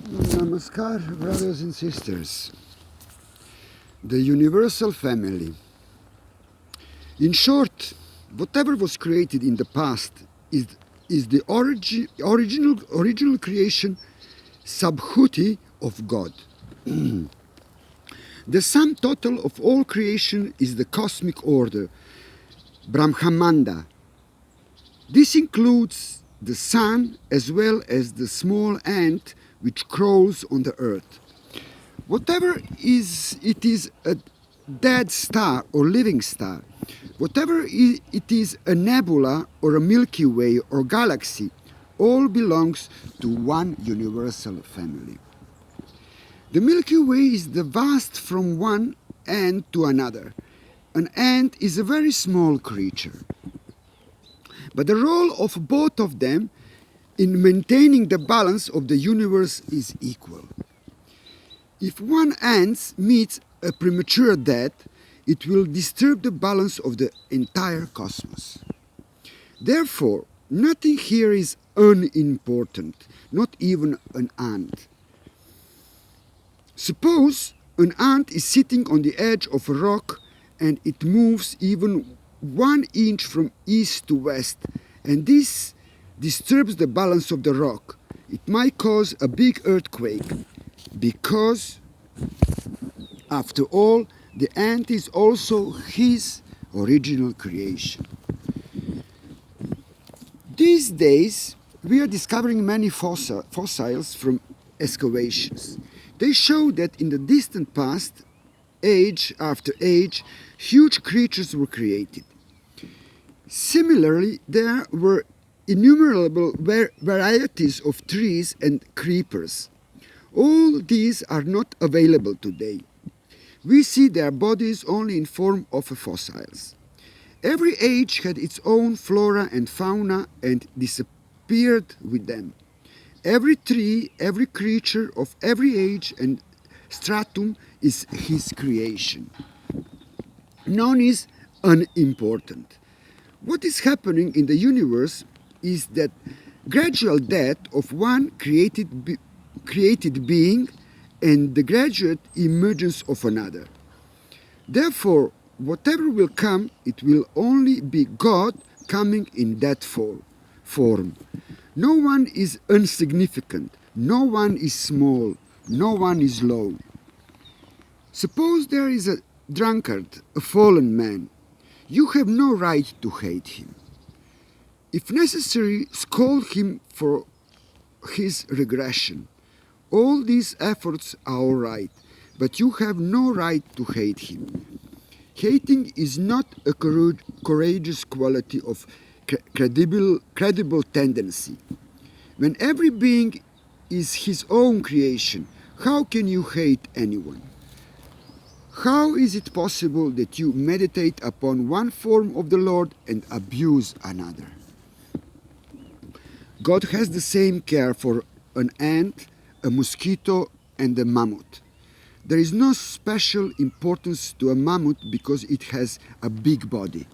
Namaskar, brothers and sisters. The universal family. In short, whatever was created in the past is the original creation subhuti of God. The sum total of all creation is the cosmic order, Brahmanda. This includes the sun as well as the small ant which crawls on the earth. Whatever it is a dead star or living star, whatever it is a nebula or a Milky Way or galaxy, all belongs to one universal family. The Milky Way is the vast from one end to another. An ant is a very small creature. But the role of both of them in maintaining the balance of the universe is equal. If one ant meets a premature death, it will disturb the balance of the entire cosmos. Therefore, nothing here is unimportant, not even an ant. Suppose an ant is sitting on the edge of a rock and it moves even 1 inch from east to west, and this disturbs the balance of the rock. It might cause a big earthquake, because, after all, the ant is also his original creation. These days, we are discovering many fossils from excavations. They show that in the distant past, age after age, huge creatures were created. Similarly, there were innumerable varieties of trees and creepers. All these are not available today. We see their bodies only in form of fossils. Every age had its own flora and fauna and disappeared with them. Every tree, every creature of every age and stratum is his creation. None is unimportant. What is happening in the universe is that gradual death of one created being and the gradual emergence of another. Therefore, whatever will come, it will only be God coming in that form. No one is insignificant, no one is small, no one is low. Suppose there is a drunkard, a fallen man. You have no right to hate him. If necessary, scold him for his regression. All these efforts are all right, but you have no right to hate him. Hating is not a courageous quality of credible tendency. When every being is his own creation, how can you hate anyone? How is it possible that you meditate upon one form of the Lord and abuse another? God has the same care for an ant, a mosquito, and a mammoth. There is no special importance to a mammoth because it has a big body.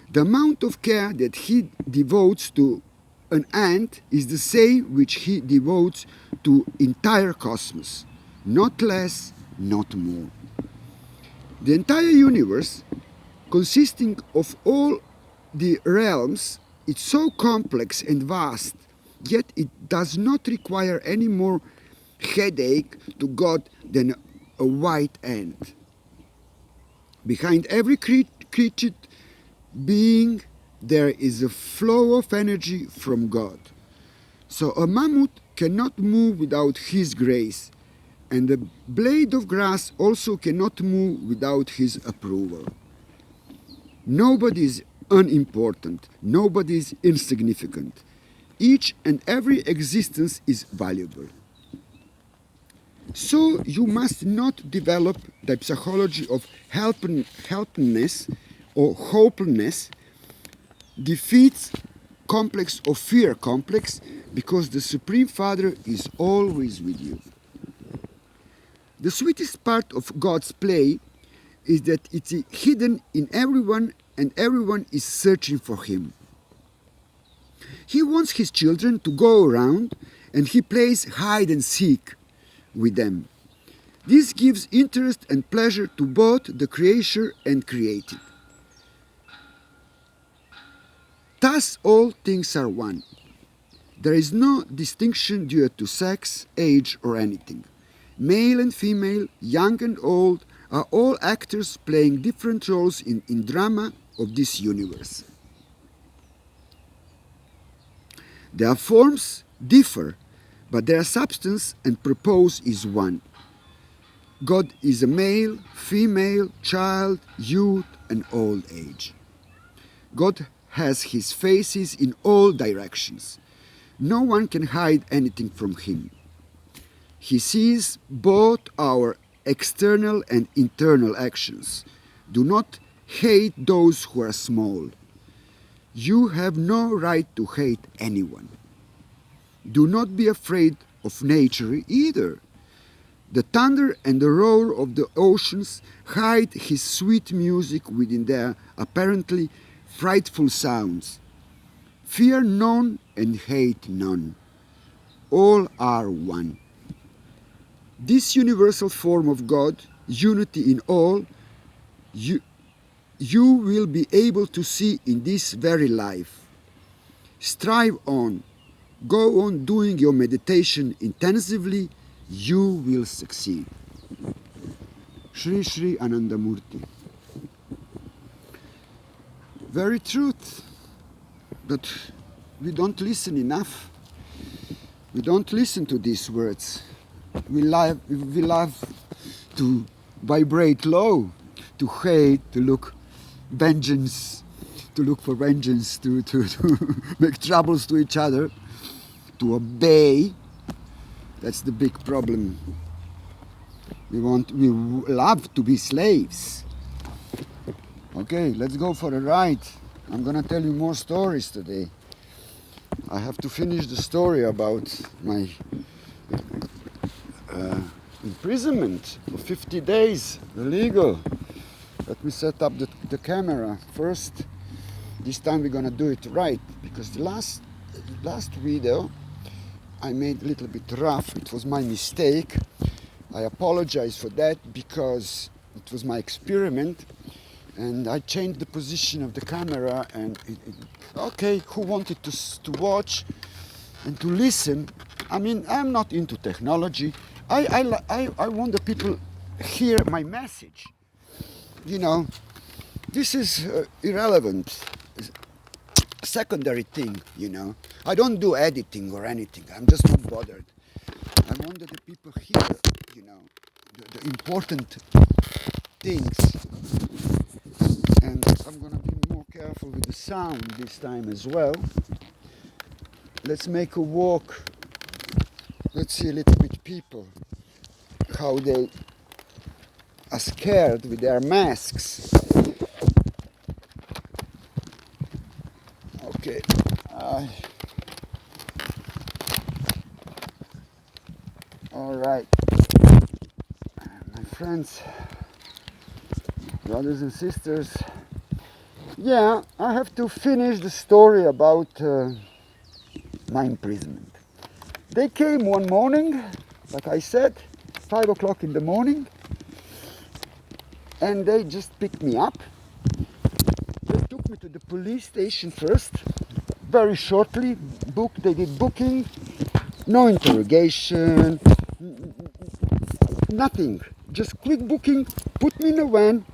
The amount of care that he devotes to an ant is the same which he devotes to entire cosmos, not less, not more. The entire universe, consisting of all the realms, is so complex and vast, yet it does not require any more headache to God than a white ant. Behind every created being, there is a flow of energy from God. So a mammoth cannot move without His grace, and the blade of grass also cannot move without His approval. Nobody is unimportant, nobody is insignificant. Each and every existence is valuable. So you must not develop the psychology of helplessness or hopelessness, defeats complex or fear complex, because the Supreme Father is always with you. The sweetest part of God's play is that it's hidden in everyone and everyone is searching for Him. He wants His children to go around and he plays hide and seek with them. This gives interest and pleasure to both the creator and created. Thus all things are one. There is no distinction due to sex, age, or anything. Male and female, young and old, are all actors playing different roles in drama of this universe. Their forms differ, but their substance and purpose is one. God is a male, female, child, youth, and old age. God has his faces in all directions. No one can hide anything from him. He sees both our external and internal actions. Do not hate those who are small. You have no right to hate anyone. Do not be afraid of nature either. The thunder and the roar of the oceans hide his sweet music within their apparently frightful sounds. Fear none and hate none. All are one. This universal form of God, unity in all, you will be able to see in this very life. Strive on. Go on doing your meditation intensively. You will succeed. Sri Sri Anandamurti. Very truth, but we don't listen enough. We don't listen to these words. We love to vibrate low, to hate, to look for vengeance, to make troubles to each other, to obey. That's the big problem. We love to be slaves. Okay, let's go for a ride. I'm gonna tell you more stories today. I have to finish the story about my imprisonment for 50 days, illegal. Let me set up the camera first. This time we're gonna do it right, because the last video I made a little bit rough. It was my mistake. I apologize for that, because it was my experiment and I changed the position of the camera, and okay, who wanted to watch and to listen? I mean, I'm not into technology. I want the people hear my message. You know, this is irrelevant, secondary thing, you know. I don't do editing or anything. I'm just not bothered. I want that the people hear, you know, the important things. And I'm gonna be more careful with the sound this time as well. Let's make a walk. Let's see a little bit people, how they are scared with their masks. Okay. All right, my friends, brothers and sisters. Yeah, I have to finish the story about my imprisonment. They came one morning, like I said, 5 o'clock in the morning, and they just picked me up. They took me to the police station first, very shortly. They did booking, no interrogation, nothing. Just quick booking, put me in a van,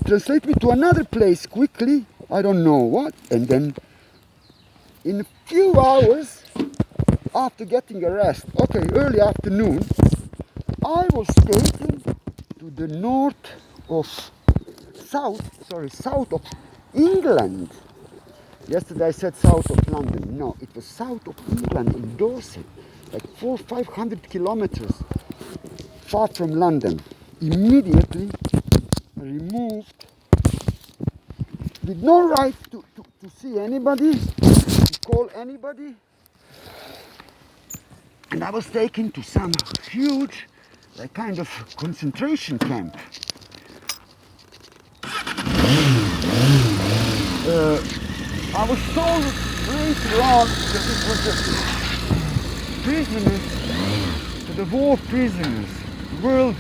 translate me to another place quickly, I don't know what, and then in a few hours after getting arrested, okay, early afternoon, I was taken to the south of England. Yesterday I said south of London. No, it was south of England, in Dorset, like 400-500 kilometers far from London. Immediately removed, with no right to see anybody, to call anybody. And I was taken to some huge, like, kind of concentration camp. I was told later on that it was prisoners, to the war prisoners, war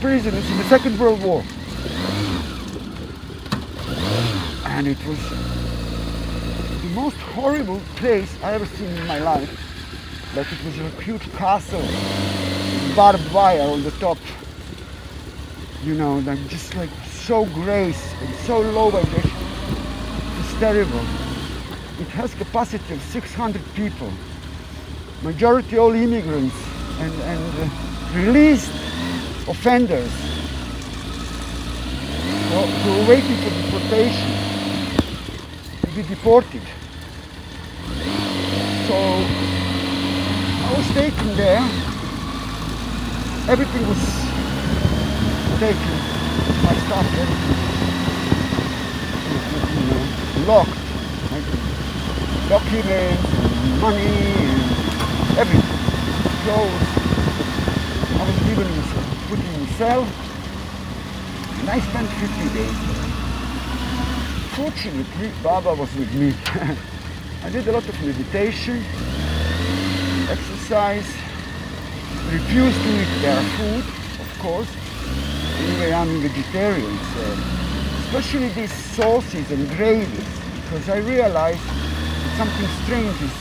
prisoners in the Second World War. And it was the most horrible place I ever seen in my life. Like it was a huge castle, barbed wire on the top. You know, like just like so grey and so low vibration. It's terrible. It has capacity of 600 people. Majority all immigrants and released offenders who were waiting for deportation, to be deported. So I was taken there. Everything was taken. My stuff, everything, locked. Like documents, and money, and everything. Clothes. I was put in a cell. And I spent 50 days. Fortunately, Baba was with me. I did a lot of meditation, exercise, refused to eat their food, of course. Anyway, I'm vegetarian, so especially these sauces and gravies, because I realized something strange is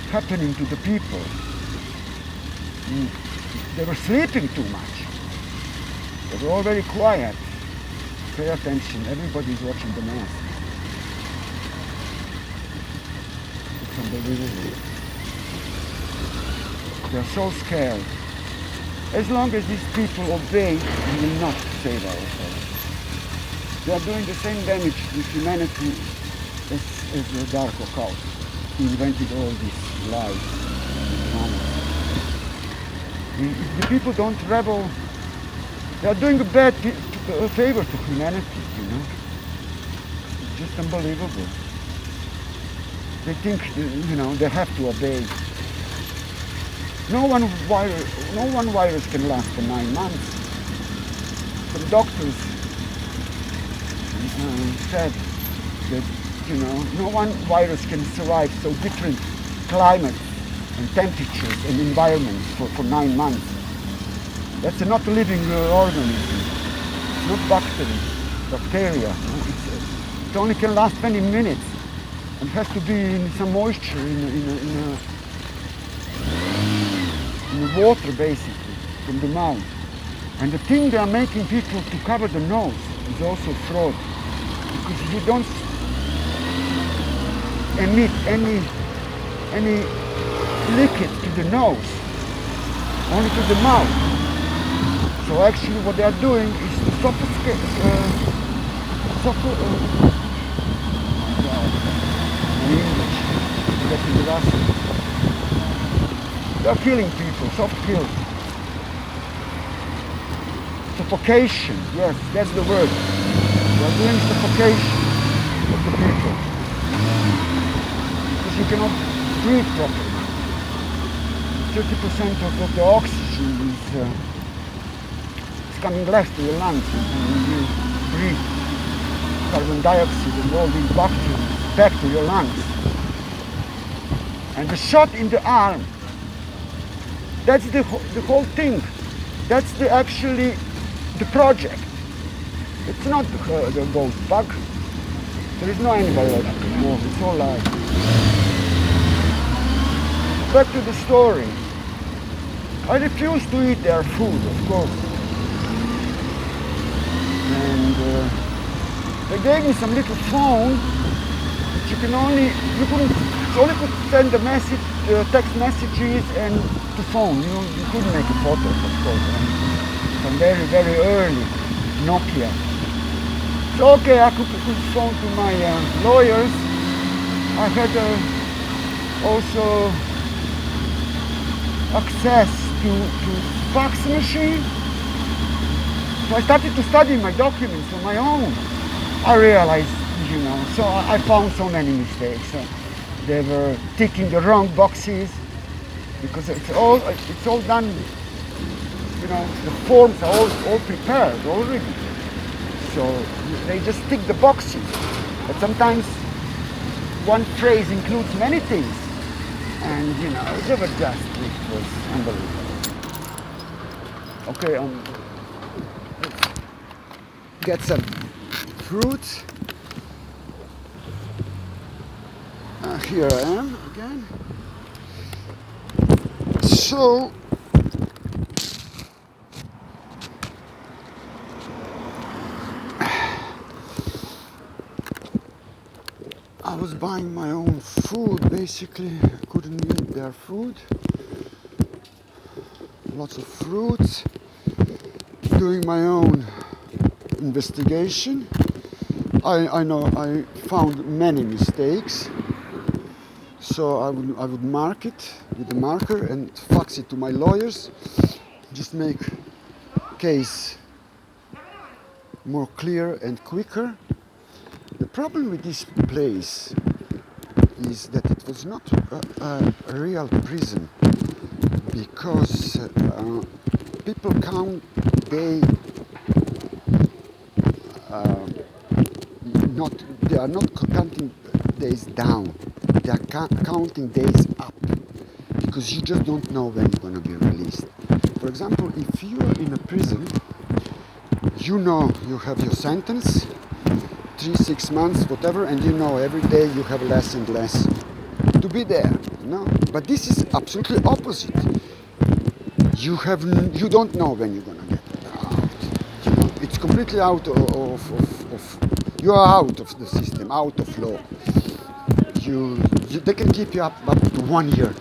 happening to the people. They were sleeping too much. They were all very quiet. Pay attention, everybody's watching the mass. It's unbelievable. They're so scared. As long as these people obey, we will not save ourselves. They are doing the same damage to humanity as the dark occult, who invented all these lies and dramas. If the people don't rebel, they are doing a favor to humanity, you know. It's just unbelievable. They think, you know, they have to obey. No one virus can last for 9 months. Some doctors said that, you know, no one virus can survive so different climates and temperatures and environments for 9 months. That's not a living organism. It's not bacteria. It only can last 20 minutes and has to be in some moisture, in the water, basically, from the mouth. And the thing they are making people to cover the nose is also fraud. Because if you don't emit any liquid to the nose, only to the mouth. So actually what they are doing is to suffocate, in English, getting the last. They are killing people, soft kill. Suffocation, yes, that's the word. They are doing suffocation of the people. Because you cannot breathe properly. 30% of the oxygen is coming less to your lungs, and you breathe carbon dioxide and all these bacteria back to your lungs. And the shot in the arm, that's the whole thing. That's actually the project. It's not the ghost bug. There is no antibiotic anymore. It's all lies. Back to the story. I refused to eat their food, of course. And they gave me some little phone, which you only could send the message, text messages and to phone. You couldn't make a photo, of course. From very, very early, Nokia. So okay, I could phone to my lawyers. I had also access to fax machine. So I started to study my documents on my own. I realized, so I found so many mistakes. They were ticking the wrong boxes because it's all done. The forms are all prepared already. So they just tick the boxes. But sometimes one phrase includes many things. And you know, they were just, it was unbelievable. Okay, let's get some fruit. Here I am again. So I was buying my own food basically. I couldn't eat their food. Lots of fruits. Doing my own investigation. I know I found many mistakes. So I would mark it with a marker and fax it to my lawyers. Just make case more clear and quicker. The problem with this place is that it was not a real prison, because people count they are not counting days down, they are counting days up, because you just don't know when you're going to be released. For example, if you are in a prison, you know you have your sentence, 3, 6 months, whatever, and you know every day you have less and less to be there. No, but this is absolutely opposite. You don't know when you're gonna get out. You know, it's completely out of you are out of the system, out of law. They can keep you up to 1 year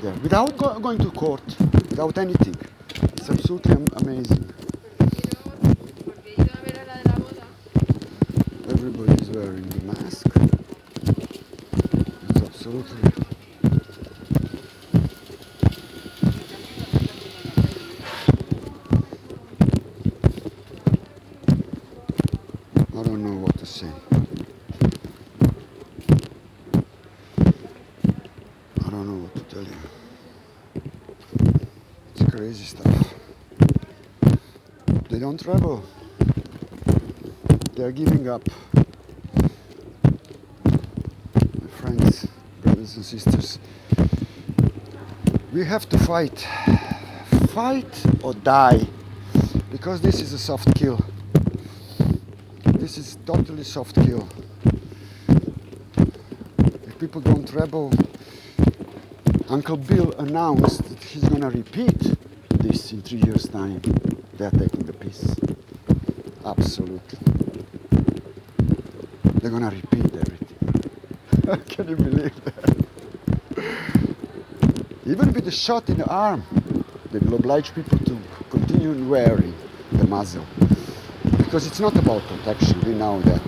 there without going to court, without anything. It's absolutely amazing. Everybody is wearing the mask. It's absolutely. I don't know what to say. I don't know what to tell you. It's crazy stuff. They don't travel. They are giving up. My friends, brothers and sisters, we have to fight. Fight or die. Because this is a soft kill. This is totally soft kill. If people don't rebel, Uncle Bill announced that he's gonna repeat this in 3 years' time. They're taking the peace. Absolutely. They're gonna repeat everything. Can you believe that? Even with a shot in the arm, they will oblige people to continue wearing the muzzle. Because it's not about protection, we know that.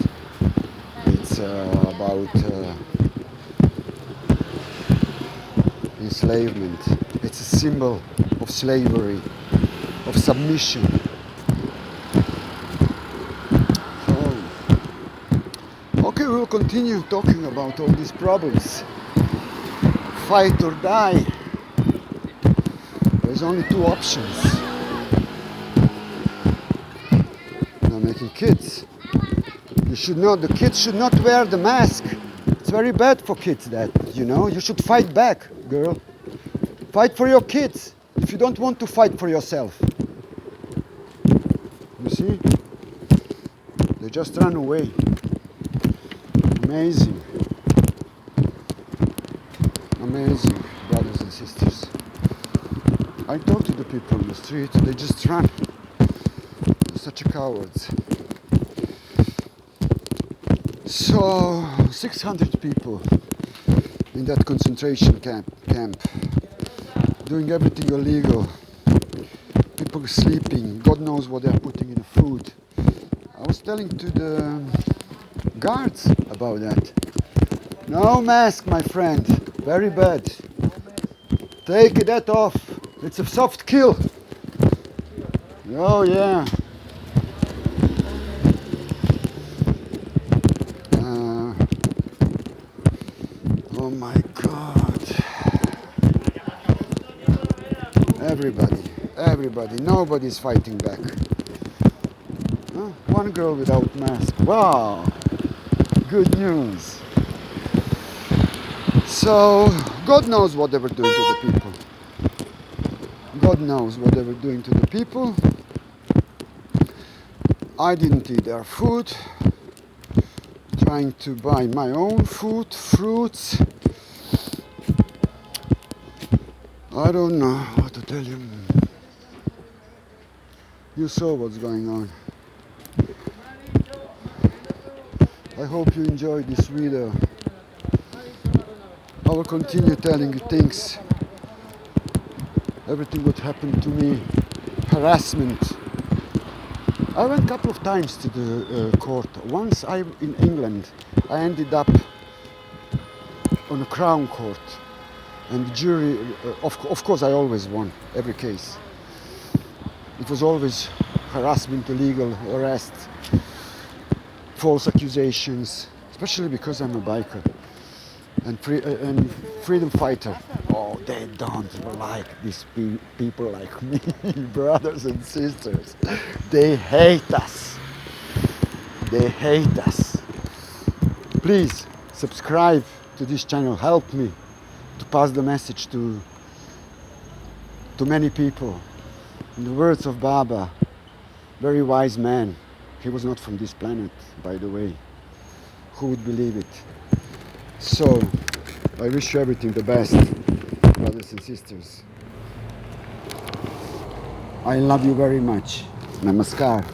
It's about enslavement. It's a symbol of slavery, of submission. So, okay, we'll continue talking about all these problems. Fight or die. There's only 2 options. Making kids. You should know the kids should not wear the mask. It's very bad for kids that, you know. You should fight back, girl. Fight for your kids if you don't want to fight for yourself. You see? They just run away. Amazing. Amazing, brothers and sisters. I talk to the people on the street, they just run. Such a cowards. So 600 people in that concentration camp, doing everything illegal. People sleeping. God knows what they're putting in the food. I was telling to the guards about that. No mask, my friend. Very bad. Take that off. It's a soft kill. Oh yeah. Oh my God. Everybody, nobody's fighting back. Huh? One girl without mask. Wow, good news. So God knows what they were doing to the people. God knows what they were doing to the people. I didn't eat their food. Trying to buy my own food, fruits. I don't know what to tell you. You saw what's going on. I hope you enjoyed this video. I will continue telling you things. Everything what happened to me. Harassment. I went a couple of times to the court. Once in England, I ended up on a Crown Court. And the jury, of course I always won, every case. It was always harassment, illegal arrest, false accusations, especially because I'm a biker and freedom fighter. Oh, they don't like these people like me, brothers and sisters. They hate us. They hate us. Please subscribe to this channel. Help me to pass the message to many people. In the words of Baba, very wise man. He was not from this planet, by the way. Who would believe it? So, I wish you everything the best, brothers and sisters. I love you very much. Namaskar.